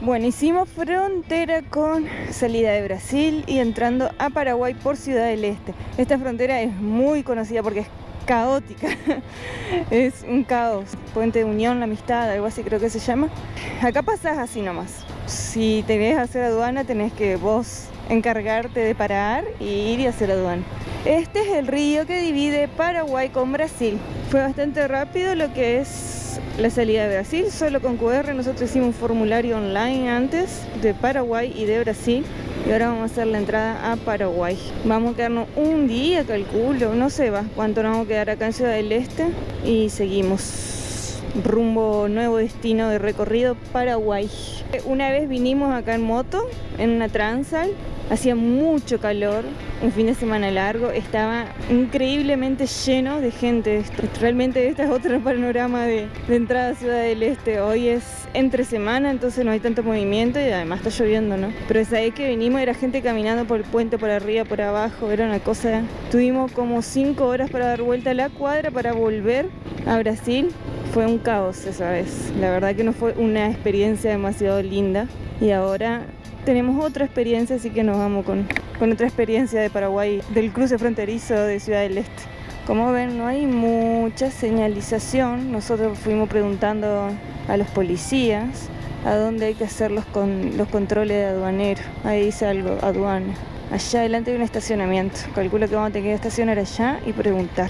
Bueno, hicimos frontera con salida de Brasil y entrando a Paraguay por Ciudad del Este. Esta frontera es muy conocida porque es caótica, es un caos. Puente de Unión, la Amistad, algo así creo que se llama. Acá pasás así nomás. Si te querés hacer aduana tenés que vos encargarte de parar y ir y hacer aduana. Este es el río que divide Paraguay con Brasil. Fue bastante rápido lo que es la salida de Brasil, solo con QR. Nosotros hicimos un formulario online antes de Paraguay y de Brasil y ahora vamos a hacer la entrada a Paraguay. Vamos a quedarnos un día, calculo, no sé cuánto nos vamos a quedar acá en Ciudad del Este y seguimos rumbo nuevo destino de recorrido, Paraguay. Una vez vinimos acá en moto, en una Transal. Hacía mucho calor, un fin de semana largo, estaba increíblemente lleno de gente. Realmente este es otro panorama de entrada a Ciudad del Este. Hoy es entre semana, entonces no hay tanto movimiento y además está lloviendo, ¿no? Pero esa vez que vinimos era gente caminando por el puente, por arriba, por abajo, era una cosa. Tuvimos como 5 horas para dar vuelta a la cuadra para volver a Brasil. Fue un caos esa vez, la verdad que no fue una experiencia demasiado linda y ahora tenemos otra experiencia, así que nos vamos con otra experiencia de Paraguay, del cruce fronterizo de Ciudad del Este. Como ven, no hay mucha señalización. Nosotros fuimos preguntando a los policías a dónde hay que hacer los controles de aduanero. Ahí dice algo, aduana. Allá adelante hay un estacionamiento. Calculo que vamos a tener que estacionar allá y preguntar.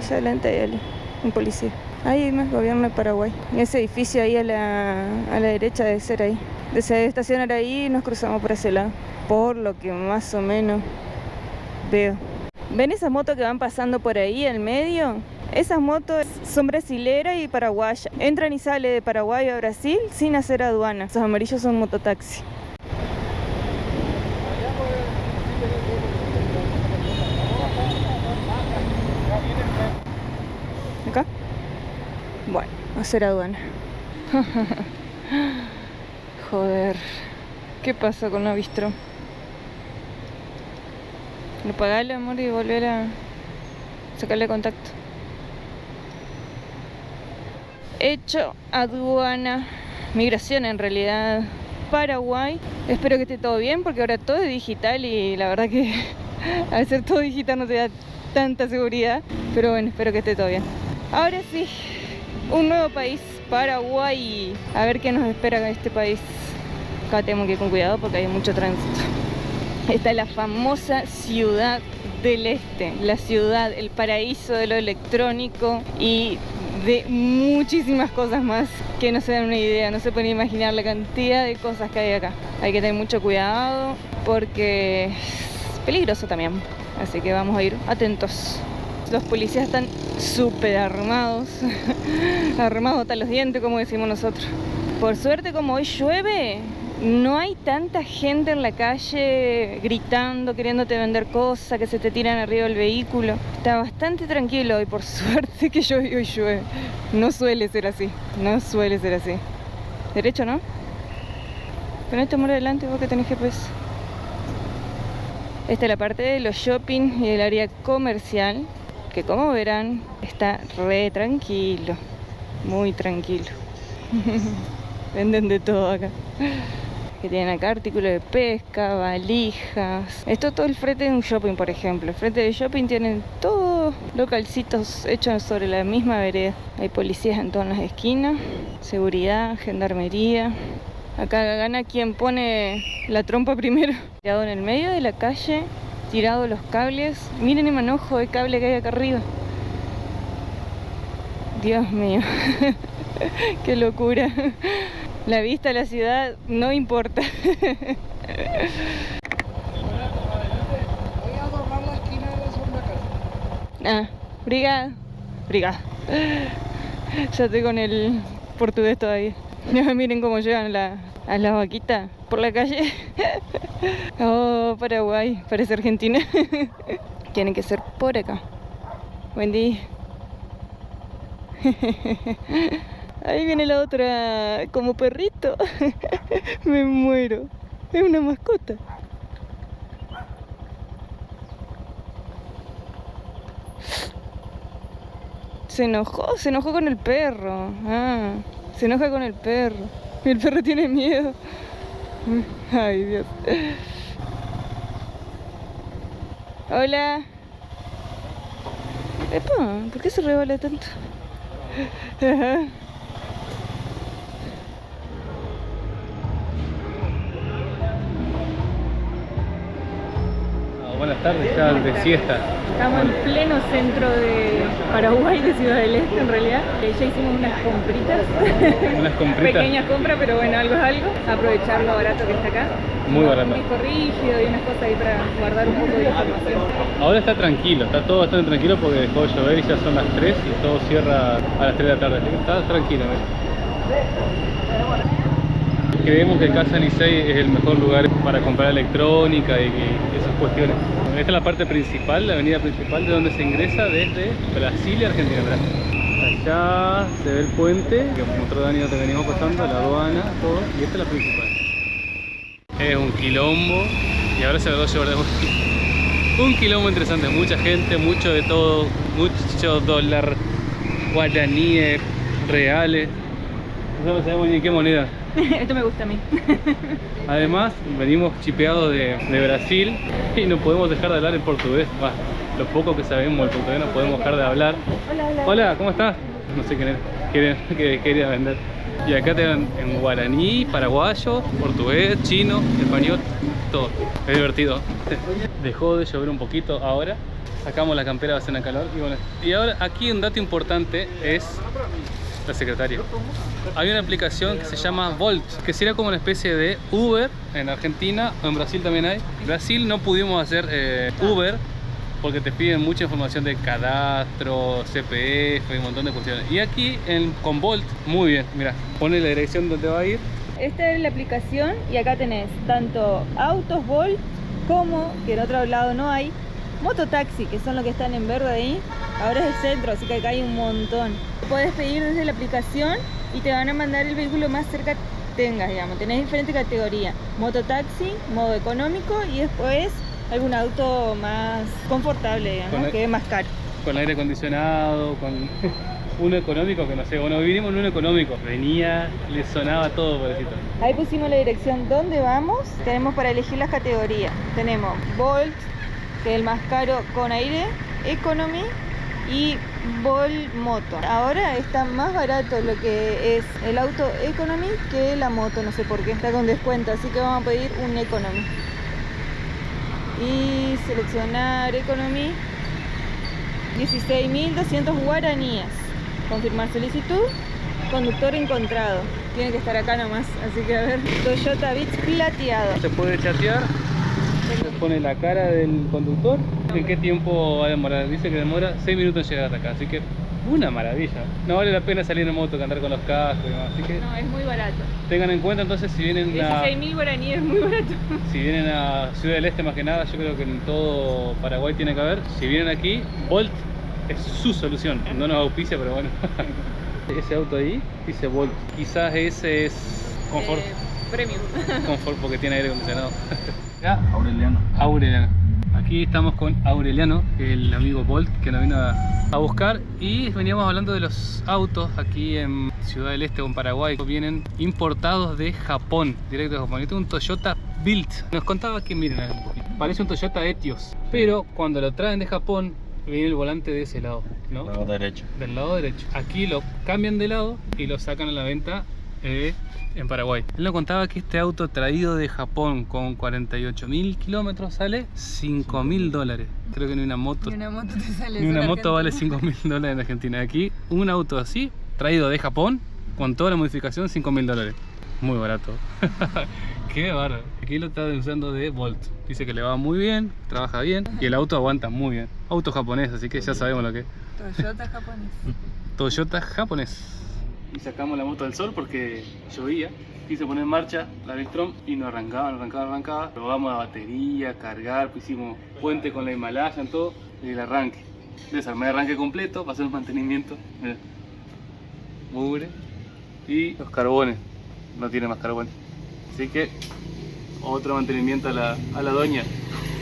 Adelante hay un policía. Ahí hay más gobierno de Paraguay. Ese edificio ahí a la derecha debe ser ahí. Desde estacionar ahí y nos cruzamos por ese lado. Por lo que más o menos veo. ¿Ven esas motos que van pasando por ahí al medio? Esas motos son brasileras y paraguayas. Entran y salen de Paraguay a Brasil sin hacer aduana. Esos amarillos son mototaxi. ¿Acá? Bueno, hacer aduana. Joder. ¿Qué pasa con Avistro? Lo pagale, amor, y volver a sacarle contacto. Hecho aduana, migración en realidad, Paraguay. Espero que esté todo bien porque ahora todo es digital y la verdad que al ser todo digital no te da tanta seguridad. Pero bueno, espero que esté todo bien. Ahora sí, un nuevo país, Paraguay. A ver qué nos espera en este país. Acá tenemos que ir con cuidado porque hay mucho tránsito. Esta es la famosa Ciudad del Este. La ciudad, el paraíso de lo electrónico y de muchísimas cosas más que no se dan una idea. No se pueden imaginar la cantidad de cosas que hay acá. Hay que tener mucho cuidado porque es peligroso también. Así que vamos a ir atentos. Los policías están súper armados, armados hasta los dientes, como decimos nosotros. Por suerte, como hoy llueve, no hay tanta gente en la calle gritando, queriéndote vender cosas, que se te tiran arriba del vehículo. Está bastante tranquilo hoy, por suerte que hoy llueve. No suele ser así, no suele ser así. Derecho, ¿no? Ponete amor adelante, vos que tenés GPS. Esta es la parte de los shopping y el área comercial, que como verán está re tranquilo, muy tranquilo. Venden de todo acá. Que tienen acá artículos de pesca, valijas. Esto todo el frente de un shopping, por ejemplo. El frente del shopping tienen todos localcitos hechos sobre la misma vereda. Hay policías en todas las esquinas, seguridad, gendarmería. Acá gana quien pone la trompa primero. Tirado en el medio de la calle, tirado los cables. Miren el manojo de cable que hay acá arriba. Dios mío. Qué locura. La vista a la ciudad no importa. Voy a doblar la esquina de la segunda casa. Ah, brigada. Brigada. Ya estoy con el portugués todavía. Miren cómo llegan a las vaquitas por la calle. Oh, Paraguay, parece Argentina. Tiene que ser por acá. Buen día. Ahí viene la otra como perrito. Me muero. Es una mascota. Se enojó con el perro. Ah, se enoja con el perro. Y el perro tiene miedo. Ay, Dios. Hola. Epa, ¿por qué se rebala tanto? Buenas tardes, ya de siesta. Estamos en pleno centro de Paraguay, de Ciudad del Este en realidad. Ya hicimos unas compritas. Unas compritas. Pequeñas compras, pero bueno, algo es algo. Aprovechar lo barato que está acá. Muy barato. Un disco rígido y unas cosas ahí para guardar un poco de información. Ahora está tranquilo, está todo bastante tranquilo porque dejó de llover y ya son las 3 y todo cierra a las 3 de la tarde. Así que está tranquilo. Creemos que Casa Licey es el mejor lugar para comprar electrónica y esas cuestiones. Esta es la parte principal, la avenida principal de donde se ingresa desde Brasil y Argentina. Allá se ve el puente, que como otro año te venimos pasando, la aduana, todo, y esta es la principal. Es un quilombo y ahora se va a llevar de un quilombo interesante, mucha gente, mucho de todo, mucho dólar, guaraníes, reales. No sabemos ni qué moneda. Esto me gusta a mí. Además, venimos chipeados de Brasil y no podemos dejar de hablar en portugués. Bah, lo poco que sabemos el portugués no podemos dejar de hablar. Hola. Hola, ¿cómo estás? No sé qué quería vender. Y acá te dan en guaraní, paraguayo, portugués, chino, español, todo. Es divertido. Dejó de llover un poquito ahora. Sacamos la campera, va a hacer una calor. Y ahora aquí un dato importante es la secretaria. Hay una aplicación que se llama Volt, que sería como una especie de Uber en Argentina, o en Brasil también hay. En Brasil no pudimos hacer Uber porque te piden mucha información de cadastro, CPF y un montón de cuestiones. Y aquí con Volt, muy bien, mira, pone la dirección donde va a ir. Esta es la aplicación y acá tenés tanto autos Volt como, que en otro lado no hay, mototaxi, que son los que están en verde ahí. Ahora es el centro, así que acá hay un montón. Puedes pedir desde la aplicación y te van a mandar el vehículo más cerca que tengas, digamos. Tenés diferentes categorías: mototaxi, modo económico y después algún auto más confortable, digamos, que es más caro. Con aire acondicionado, con uno económico, que no sé, bueno, vinimos en uno económico. Venía, le sonaba todo, pobrecito. Ahí pusimos la dirección donde vamos. Tenemos para elegir las categorías. Tenemos Volt, que es el más caro con aire, Economy y Volt Moto. Ahora está más barato lo que es el auto Economy que la moto, no sé por qué, está con descuento, así que vamos a pedir un Economy. Y seleccionar Economy, 16.200 guaraníes. Confirmar solicitud, conductor encontrado. Tiene que estar acá nomás, así que a ver, Toyota Vitz plateado. Se puede chatear. Se pone la cara del conductor. ¿En qué tiempo va a demorar? Dice que demora 6 minutos en llegar hasta acá, así que una maravilla. No vale la pena salir en moto que andar con los cascos y demás, así que no, es muy barato. tengan en cuenta entonces si vienen 16.000 guaraníes es muy barato. Si vienen a Ciudad del Este más que nada, yo creo que en todo Paraguay tiene que haber. Si vienen aquí, Volt es su solución. No nos auspicia, pero bueno. Ese auto ahí dice Volt. Quizás ese es confort. Premium. Confort porque tiene aire acondicionado. Aureliano. Aquí estamos con Aureliano, el amigo Volt que nos vino a buscar, y veníamos hablando de los autos aquí en Ciudad del Este o en Paraguay. Vienen importados de Japón, directo de Japón. Este es un Toyota Built. Nos contaba que, miren, un poquito, parece un Toyota Etios, pero cuando lo traen de Japón viene el volante de ese lado, ¿no? Lado derecho. Del lado derecho. Aquí lo cambian de lado y lo sacan a la venta en Paraguay. Él nos contaba que este auto traído de Japón con 48.000 kilómetros sale $5.000. Creo que ni una moto. Ni una moto te sale. Ni una moto vale $5.000 en Argentina. Aquí un auto así, traído de Japón, con toda la modificación, $5.000. Muy barato. Qué bárbaro. Aquí lo está usando de Volt. Dice que le va muy bien, trabaja bien y el auto aguanta muy bien. Auto japonés, así que ya sabemos lo que es. Toyota japonés. Toyota japonés. Y sacamos la moto del sol porque llovía. Quise poner en marcha la Bistrom y no arrancaba. Probamos la batería, cargar, pusimos puente con la Himalaya, en todo, y el arranque. Desarmé el arranque completo para hacer un mantenimiento. Mira. Mugre. Y los carbones. No tiene más carbones. Así que otro mantenimiento a la doña.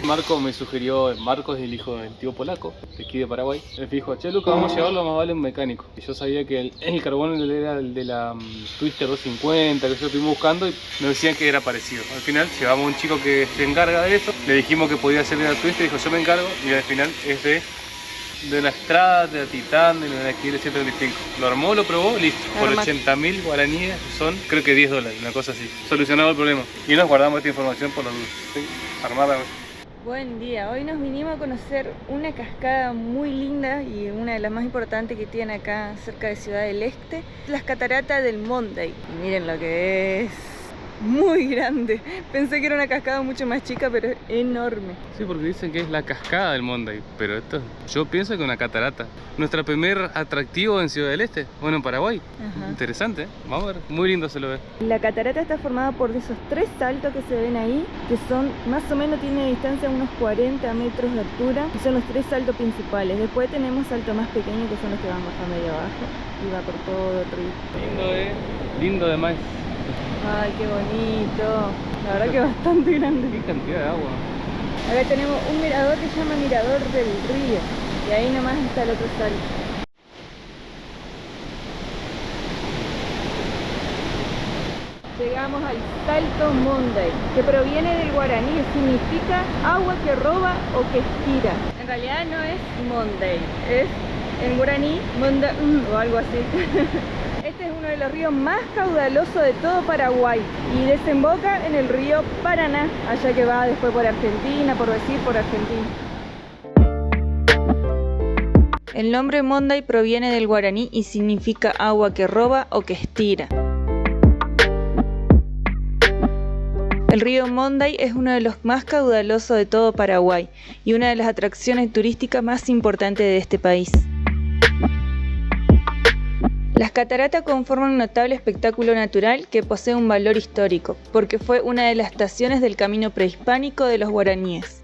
Marco me sugirió, Marco es el hijo del tío polaco, de aquí de Paraguay. Me dijo, che Luca, vamos a llevarlo, más vale un mecánico. Y yo sabía que el carbón era el de la Twister 250, que yo estuve buscando, y me decían que era parecido. Al final llevamos un chico que se encarga de eso, le dijimos que podía hacer de la Twister, dijo yo me encargo, y al final es de la Strada, de la Titan, de la XL 125. Lo armó, lo probó, listo. Por 80.000 guaraníes son, creo que $10, una cosa así. Solucionado el problema. Y nos guardamos esta información por la duda. ¿Sí? Armada. Buen día, hoy nos vinimos a conocer una cascada muy linda y una de las más importantes que tiene acá cerca de Ciudad del Este, las cataratas del Monday. Y miren lo que es, muy grande. Pensé que era una cascada mucho más chica, pero es enorme. Sí, porque dicen que es la cascada del Monday, pero esto yo pienso que es una catarata. Nuestro primer atractivo en Ciudad del Este, bueno, en Paraguay. Ajá. Interesante, ¿eh? Vamos a ver, muy lindo se lo ve. La catarata está formada por esos 3 saltos que se ven ahí, que son más o menos, tiene distancia unos 40 metros de altura, y son los 3 saltos principales. Después tenemos saltos más pequeños que son los que van bajando ahí abajo y va por todo el río. Lindo de más. Ay, qué bonito. La verdad que es bastante grande. Qué cantidad de agua. Acá tenemos un mirador que se llama Mirador del Río. Y ahí nomás está el otro salto. Llegamos al Salto Monday, que proviene del guaraní y significa agua que roba o que estira. En realidad no es Monday, es en guaraní Monda o algo así. Este es uno de los ríos más caudalosos de todo Paraguay y desemboca en el río Paraná, allá que va después por Argentina, por Argentina. El nombre Monday proviene del guaraní y significa agua que roba o que estira. El río Monday es uno de los más caudalosos de todo Paraguay y una de las atracciones turísticas más importantes de este país. Las cataratas conforman un notable espectáculo natural que posee un valor histórico, porque fue una de las estaciones del camino prehispánico de los guaraníes.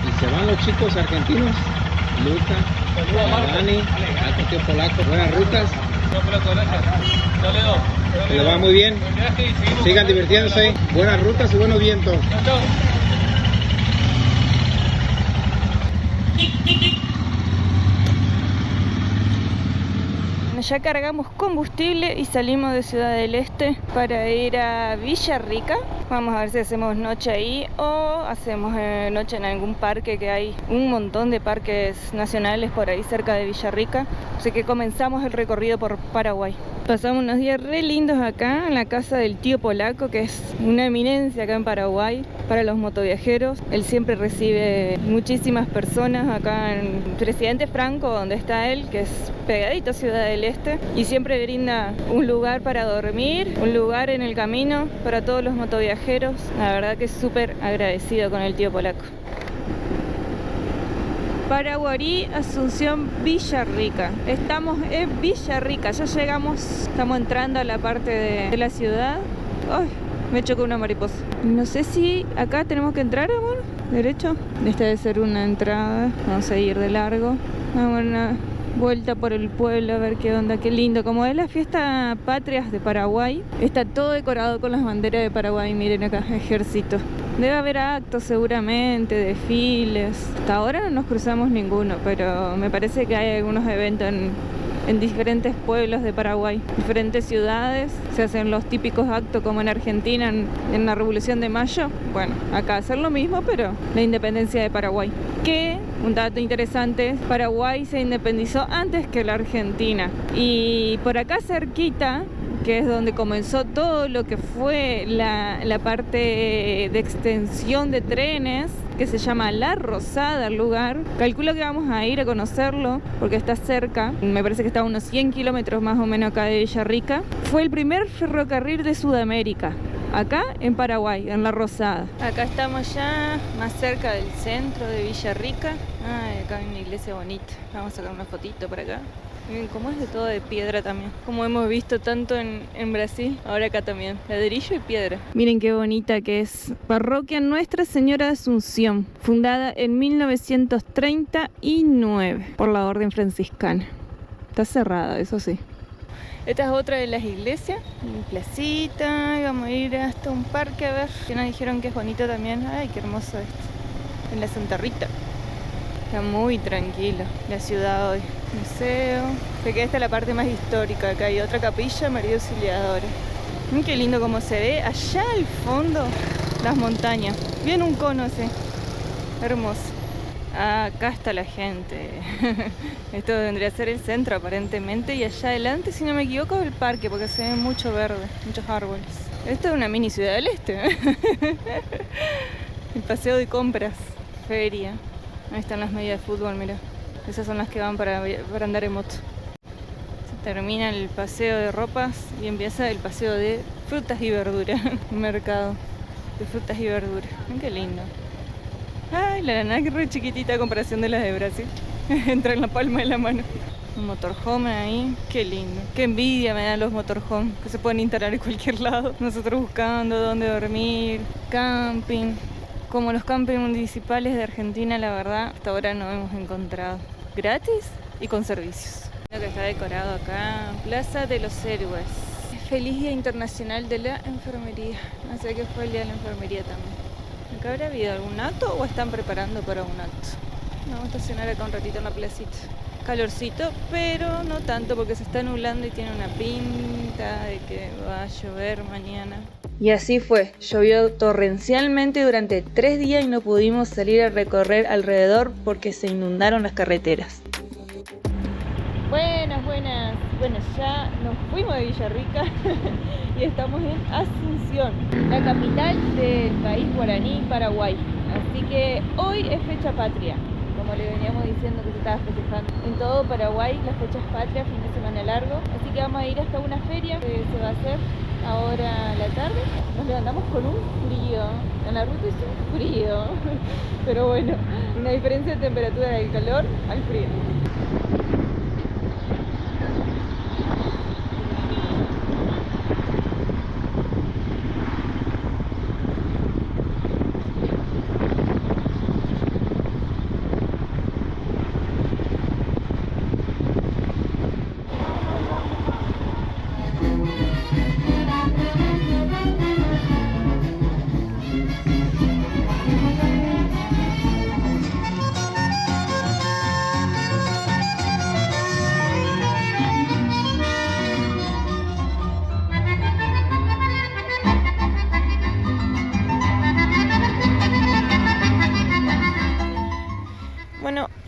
Y se van los chicos argentinos, Luca, Dani, alto tío polaco, buenas rutas. Que le va muy bien. Sigan divirtiéndose. Buenas rutas y buenos vientos. Ya cargamos combustible y salimos de Ciudad del Este para ir a Villa Rica. Vamos a ver si hacemos noche ahí o hacemos noche en algún parque, que hay un montón de parques nacionales por ahí cerca de Villa Rica. Así que comenzamos el recorrido por Paraguay. Pasamos unos días re lindos acá en la casa del tío polaco, que es una eminencia acá en Paraguay para los motoviajeros. Él siempre recibe muchísimas personas acá en Presidente Franco, donde está él, que es pegadito a Ciudad del Este, y siempre brinda un lugar para dormir, un lugar en el camino para todos los motoviajeros. La verdad que es súper agradecido con el tío polaco. Paraguarí, Asunción, Villa Rica. Estamos en Villa Rica, ya llegamos, estamos entrando a la parte de la ciudad. ¡Ay! Me chocó una mariposa. No sé si acá tenemos que entrar, amor. ¿Derecho? Esta debe ser una entrada. Vamos a ir de largo. Vamos a dar una vuelta por el pueblo a ver qué onda, qué lindo. Como es la fiesta patrias de Paraguay, está todo decorado con las banderas de Paraguay. Miren acá, ejército. Debe haber actos seguramente, desfiles. Hasta ahora no nos cruzamos ninguno, pero me parece que hay algunos eventos en diferentes pueblos de Paraguay, diferentes ciudades. Se hacen los típicos actos como en Argentina en la Revolución de Mayo. Bueno, acá hacer lo mismo, pero la independencia de Paraguay. Que, un dato interesante, Paraguay se independizó antes que la Argentina. Y por acá cerquita, que es donde comenzó todo lo que fue la parte de extensión de trenes, que se llama La Rosada el lugar. Calculo que vamos a ir a conocerlo porque está cerca, me parece que está a unos 100 kilómetros más o menos acá de Villa Rica. Fue el primer ferrocarril de Sudamérica. Acá en Paraguay, en La Rosada. Acá estamos ya más cerca del centro de Villarrica. Ay, acá hay una iglesia bonita. Vamos a sacar una fotito por acá. Miren cómo es de todo de piedra también. Como hemos visto tanto en Brasil, ahora acá también. Ladrillo y piedra. Miren qué bonita que es. Parroquia Nuestra Señora de Asunción. Fundada en 1939 por la Orden Franciscana. Está cerrada, eso sí. Esta es otra de las iglesias. Mi placita. Y vamos a ir hasta un parque a ver. Que nos dijeron que es bonito también. Ay, qué hermoso esto. En la Santa Rita. Está muy tranquilo la ciudad hoy. Museo. Sé que esta es la parte más histórica. Acá hay otra capilla, María Auxiliadora. Miren qué lindo como se ve. Allá al fondo, las montañas. Bien un cono así. Hermoso. Acá está la gente. Esto vendría a ser el centro aparentemente. Y allá adelante, si no me equivoco, es el parque, porque se ve mucho verde, muchos árboles. Esto es una mini ciudad del este. El paseo de compras. Feria. Ahí están las medias de fútbol, mira. Esas son las que van para andar en moto. Se termina el paseo de ropas y empieza el paseo de frutas y verduras. Un mercado de frutas y verduras. Miren qué lindo. Ay, la lana es re chiquitita a comparación de las de Brasil. Entra en la palma de la mano. Un motorhome ahí, qué lindo. Qué envidia me dan los motorhomes, que se pueden instalar en cualquier lado. Nosotros buscando dónde dormir, camping. Como los campings municipales de Argentina, la verdad, hasta ahora no hemos encontrado. Gratis y con servicios. Lo que está decorado acá, Plaza de los Héroes. Feliz Día Internacional de la Enfermería. No sé qué fue el Día de la Enfermería también. ¿Acá habrá habido algún acto o están preparando para un acto? Vamos a estacionar acá un ratito en la placita. Calorcito, pero no tanto porque se está nublando y tiene una pinta de que va a llover mañana. Y así fue, llovió torrencialmente durante 3 días y no pudimos salir a recorrer alrededor porque se inundaron las carreteras. Buenas. Bueno, ya nos fuimos de Villarrica y estamos en Asunción, la capital del país guaraní, Paraguay. Así que hoy es fecha patria, como le veníamos diciendo que se estaba festejando. En todo Paraguay las fechas patrias, fin de semana largo. Así que vamos a ir hasta una feria que se va a hacer ahora a la tarde. Nos levantamos con un frío. En la ruta es un frío. Pero bueno, una diferencia de temperatura del calor al frío.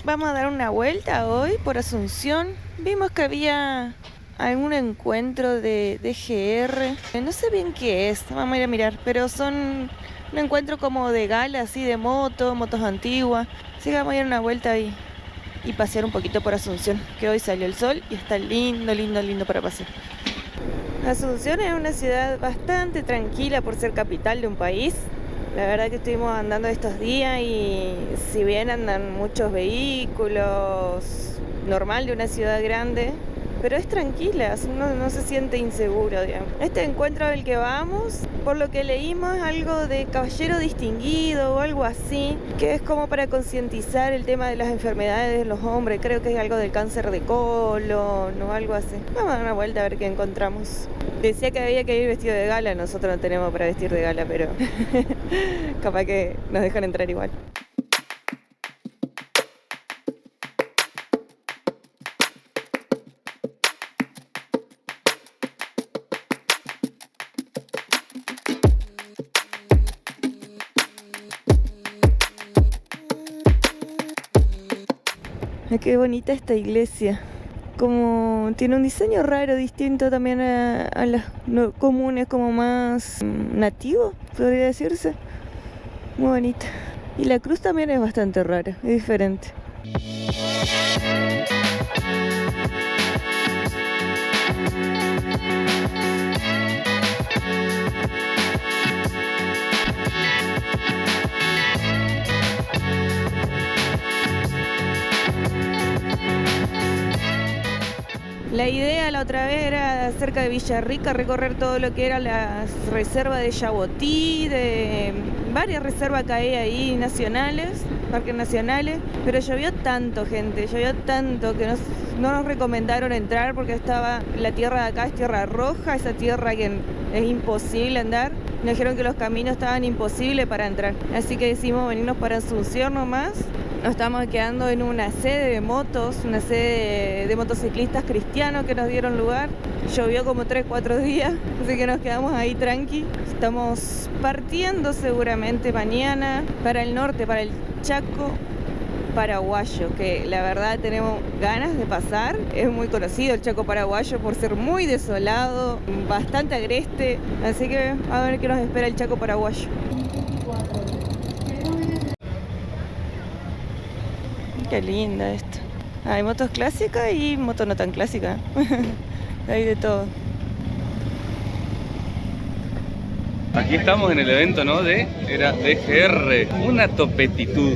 Vamos a dar una vuelta hoy por Asunción. Vimos que había algún encuentro de GR. No sé bien qué es, vamos a ir a mirar, pero son un encuentro como de gala, así de motos antiguas. Así que vamos a ir a una vuelta y pasear un poquito por Asunción, que hoy salió el sol y está lindo para pasear. Asunción es una ciudad bastante tranquila por ser capital de un país. La verdad que estuvimos andando estos días y si bien andan muchos vehículos, normal de una ciudad grande, pero es tranquila, uno no se siente inseguro, digamos. Este encuentro al que vamos, por lo que leímos, es algo de caballero distinguido o algo así, que es como para concientizar el tema de las enfermedades de los hombres. Creo que es algo del cáncer de colon o algo así. Vamos a dar una vuelta a ver qué encontramos. Decía que había que ir vestido de gala, nosotros no tenemos para vestir de gala, pero capaz que nos dejan entrar igual. Qué bonita esta iglesia. Como tiene un diseño raro, distinto también a las comunes, como más nativo, podría decirse. Muy bonita. Y la cruz también es bastante rara, es diferente. La idea la otra vez era cerca de Villarrica recorrer todo lo que era la reserva de Yabotí, de varias reservas que hay ahí nacionales, parques nacionales, pero llovió tanto, gente, llovió tanto que no nos recomendaron entrar porque la tierra de acá es tierra roja, esa tierra que es imposible andar. Nos dijeron que los caminos estaban imposibles para entrar, así que decidimos venirnos para Asunción nomás. Nos estamos quedando en una sede de motos, una sede de motociclistas cristianos que nos dieron lugar. Llovió como 3-4 días, así que nos quedamos ahí tranqui. Estamos partiendo seguramente mañana para el norte, para el Chaco paraguayo, que la verdad tenemos ganas de pasar. Es muy conocido el Chaco paraguayo por ser muy desolado, bastante agreste, así que a ver qué nos espera el Chaco paraguayo. Qué linda esto. Hay motos clásicas y motos no tan clásicas. Hay de todo. Aquí estamos en el evento, ¿no? Era DGR, una topetitud.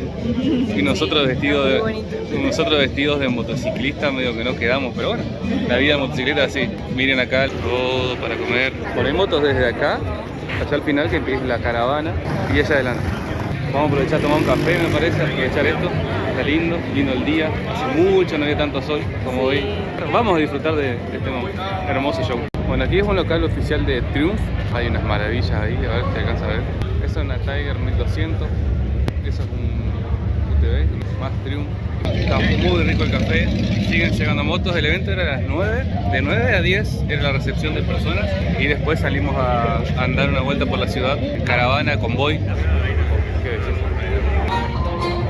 Y nosotros vestidos de motociclistas medio que no quedamos, pero bueno, la vida de motocicleta así. Miren acá todo para comer. Por ahí motos desde acá, allá al final que es la caravana y allá adelante. Vamos a aprovechar a tomar un café, me parece, aprovechar esto. Está lindo el día. Hace mucho no había tanto sol como hoy. Vamos a disfrutar de este hermoso show. Bueno, aquí es un local oficial de Triumph. Hay unas maravillas ahí, a ver si alcanza a ver. Esa es una Tiger 1200. Eso es un UTV, más Triumph. Está muy rico el café. Siguen llegando motos. El evento era a las 9. De 9 a 10 era la recepción de personas. Y después salimos a andar una vuelta por la ciudad. Caravana, convoy. Qué belleza.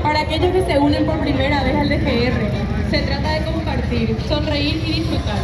Para aquellos que se unen por primera vez al DGR, se trata de compartir, sonreír y disfrutar.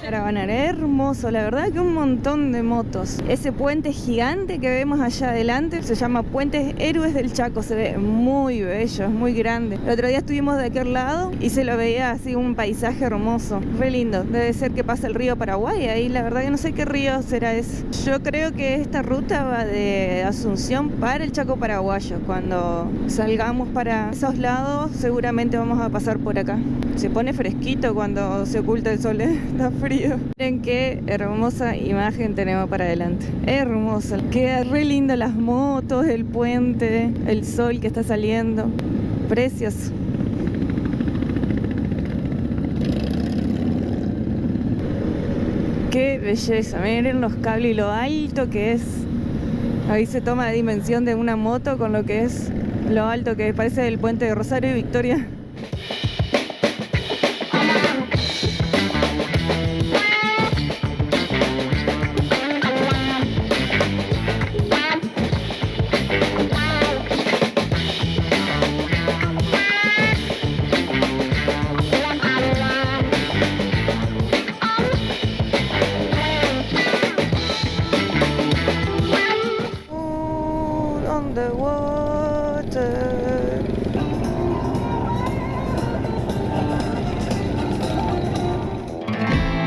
Caravana hermoso, la verdad que un montón de motos. Ese puente gigante que vemos allá adelante se llama Puente Héroes del Chaco, se ve muy bello, es muy grande. El otro día estuvimos de aquel lado y se lo veía así un paisaje hermoso, re lindo. Debe ser que pasa el río Paraguay, ahí la verdad que no sé qué río será ese. Yo creo que esta ruta va de Asunción para el Chaco paraguayo. Cuando salgamos para esos lados seguramente vamos a pasar por acá. Se pone fresquito cuando se oculta el sol, está frío. Miren qué hermosa imagen tenemos para adelante. Hermosa. Queda re linda las motos, el puente, el sol que está saliendo. Precioso. Qué belleza. Miren los cables y lo alto que es. Ahí se toma la dimensión de una moto con lo que es lo alto que parece el puente de Rosario y Victoria.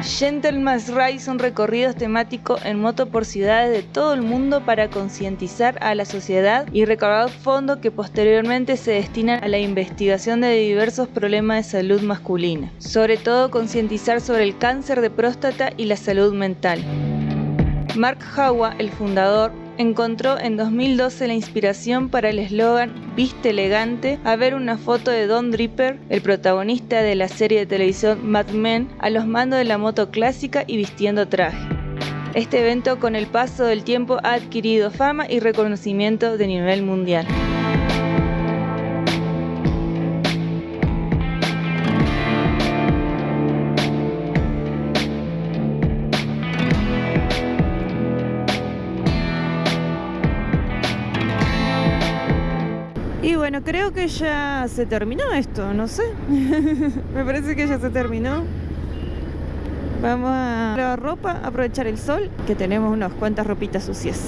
Gentleman's Ride son recorridos temáticos en moto por ciudades de todo el mundo para concientizar a la sociedad y recaudar fondos que posteriormente se destinan a la investigación de diversos problemas de salud masculina, sobre todo concientizar sobre el cáncer de próstata y la salud mental. Mark Hawa, el fundador, encontró en 2012 la inspiración para el eslogan "Viste elegante" a ver una foto de Don Draper, el protagonista de la serie de televisión Mad Men, a los mandos de la moto clásica y vistiendo traje. Este evento con el paso del tiempo ha adquirido fama y reconocimiento de nivel mundial. Y bueno, creo que ya se terminó esto, no sé. Me parece que ya se terminó. Vamos a lavar ropa, aprovechar el sol, que tenemos unas cuantas ropitas sucias.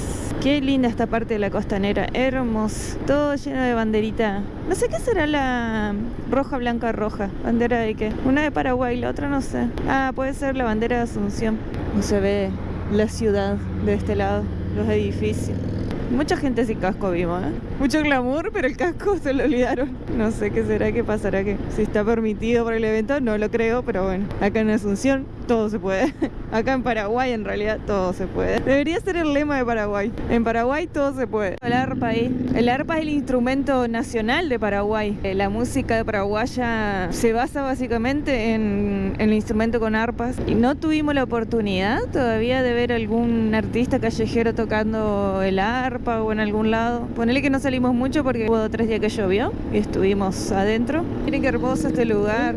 Qué linda esta parte de la costanera, hermoso. Todo lleno de banderita. No sé qué será la roja, blanca, roja. ¿Bandera de qué? Una de Paraguay, la otra no sé. Ah, puede ser la bandera de Asunción. No se ve la ciudad de este lado, los edificios. Mucha gente sin casco vimos, ¿eh? Mucho glamour, pero el casco se lo olvidaron. No sé qué será, qué pasará, que si está permitido por el evento, no lo creo, pero bueno. Acá en Asunción todo se puede. Acá en Paraguay en realidad todo se puede. Debería ser el lema de Paraguay. En Paraguay todo se puede. El arpa ahí. El arpa es el instrumento nacional de Paraguay. La música paraguaya se basa básicamente en el instrumento con arpas. Y no tuvimos la oportunidad todavía de ver algún artista callejero tocando el arpa o en algún lado. Ponele que no salimos mucho porque hubo 3 días que llovió y estuvimos adentro. Miren qué hermoso este lugar.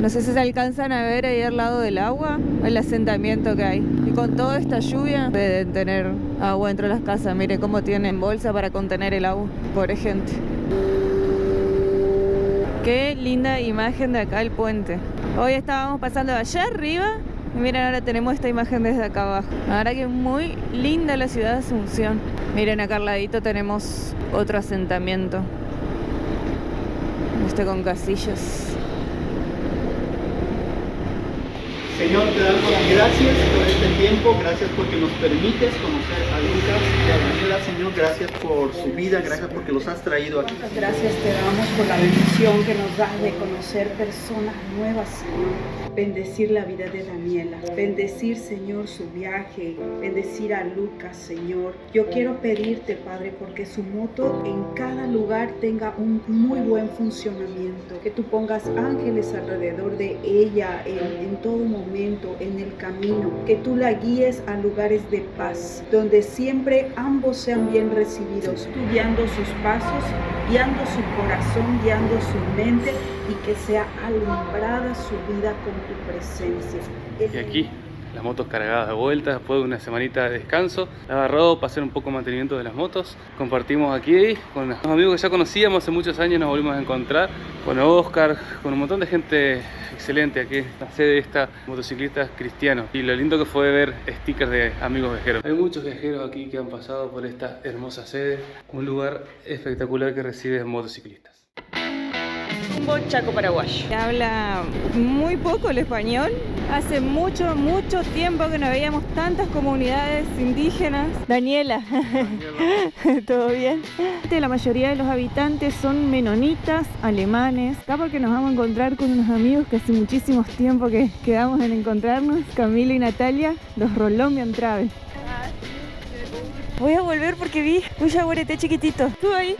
No sé si se alcanzan a ver ahí al lado del agua, el asentamiento que hay. Y con toda esta lluvia deben tener agua dentro de las casas. Miren cómo tienen bolsa para contener el agua. Pobre gente. Qué linda imagen de acá el puente. Hoy estábamos pasando allá arriba y miren, ahora tenemos esta imagen desde acá abajo. La verdad que es muy linda la ciudad de Asunción. Miren, acá al ladito tenemos otro asentamiento. Con casillas. Señor, te damos gracias por este tiempo, gracias porque nos permites conocer a Lucas y a Daniela, Señor, gracias por su vida, gracias porque los has traído aquí. Gracias te damos por la bendición que nos das de conocer personas nuevas, Señor. Bendecir la vida de Daniela, bendecir, Señor, su viaje, bendecir a Lucas, Señor. Yo quiero pedirte, Padre, porque su moto en cada lugar tenga un muy buen funcionamiento, que tú pongas ángeles alrededor de ella en todo momento, en el camino, que tú la guíes a lugares de paz, donde siempre ambos sean bien recibidos, tú guiando sus pasos, guiando su corazón, guiando su mente y que sea alumbrada su vida con tu presencia. Y aquí las motos cargadas de vuelta después de una semanita de descanso, lavar ropa, hacer un poco de mantenimiento de las motos. Compartimos aquí con los amigos que ya conocíamos hace muchos años, nos volvimos a encontrar con Oscar, con un montón de gente excelente aquí, la sede de esta motociclistas cristianos. Y lo lindo que fue ver stickers de amigos viajeros. Hay muchos viajeros aquí que han pasado por esta hermosa sede, un lugar espectacular que recibe motociclistas. Chaco paraguayo. Habla muy poco el español. Hace mucho tiempo que no veíamos tantas comunidades indígenas. Daniela, ¿todo bien? La mayoría de los habitantes son menonitas, alemanes. Acá porque nos vamos a encontrar con unos amigos que hace muchísimos tiempo que quedamos en encontrarnos. Camila y Natalia, los Rolombian Travel. Voy a volver porque vi un jaguarete chiquitito. Estuve ahí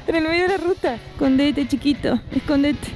en el medio de la ruta. Escondete, chiquito, escondete.